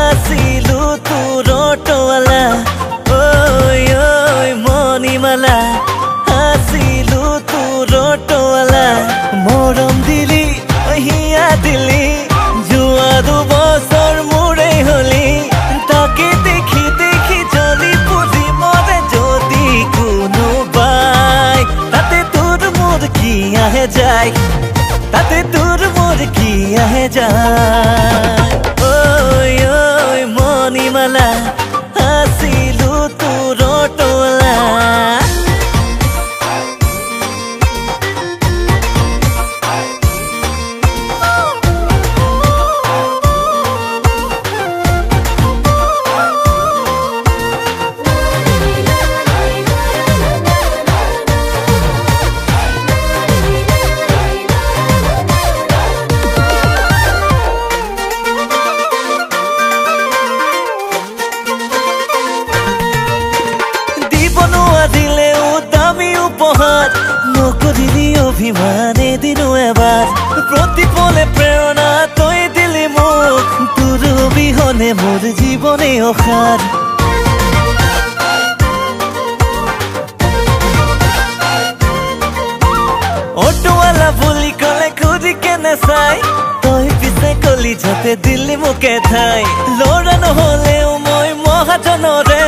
আছিলো তোৰ অটৱালা ঐ মণিমালা আছিলো তোৰ অটৱালা মৰম দিলি হিয়া দিলি যোৱা দুবছৰ মোৰে হলি তাকে দেখি দেখি জ্বলি পুৰি মৰে যদি কোনোবাই তাতে তোৰ মোৰ কি আহে যায় তাতে তোৰ মোৰ কি আহে যায় ঐ মণিমালা আছিলো তোৰ অটৱালা নকৰিলি অভিমান এদিনো এবাৰ প্ৰতিপলে প্ৰেৰণা তই দিলি মোক তোৰ অবিহনে মোৰ জীৱনে অসাৰ অটৱালা বুলি কলে খুজি কেনে চাই তই পিছে কলি যাতে দিল্লী মোকে ঠাই ল'ৰা নহলেও মই মহাজনৰে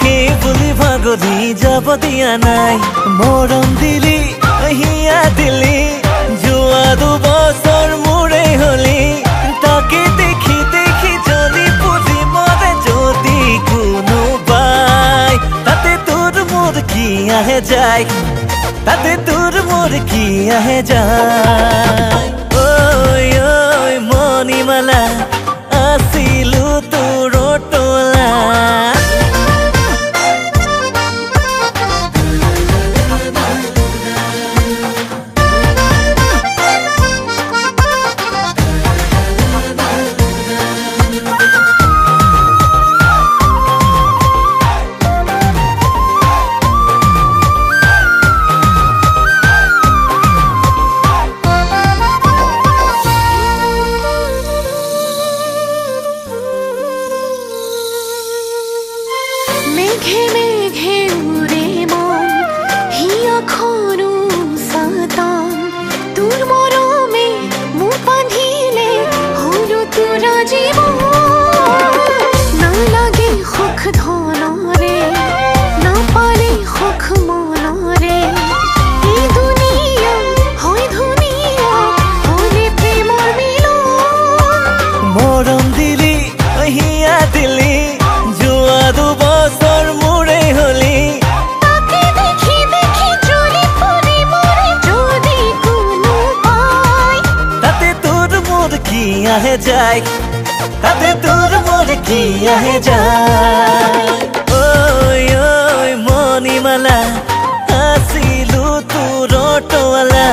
সেই বুলি ভাগৰি যাব দিয়া নাই মৰম দিলি হিয়া দিলি যোৱা দুবছৰ মোৰে হলি তাকে দেখি দেখি জ্বলি পুৰি মৰে যদি কোনোবাই তাতে তোৰ মোৰ কি আহে যায় তাতে তোৰ মোৰ কি আহে যায় ঐ মণিমালা আছিলো তোৰ অটৱালা মেঘে মেঘে উড়ে মন হিয়াখনো সাতাম তোৰ মৰমে মোক বান্ধিলে হলো তোৰা জীৱন নালাগে সুখ ধনৰে নাপালে সুখ মনৰে এই দুনিয়া হয় ধুনীয়া হলে প্ৰেমৰ মিলন মৰম দিলি হিয়া দিলি যোৱা দুবছৰ মোৰে হলি তাকে দেখি দেখি জ্বলি পুৰি মৰে যদি কোনোবাই তাতে তোৰ মোৰ কি আহে যায় তাতে তোৰ মোৰ কি আহে যায় ঐ মণিমালা আছিলো তোৰ অটৱালা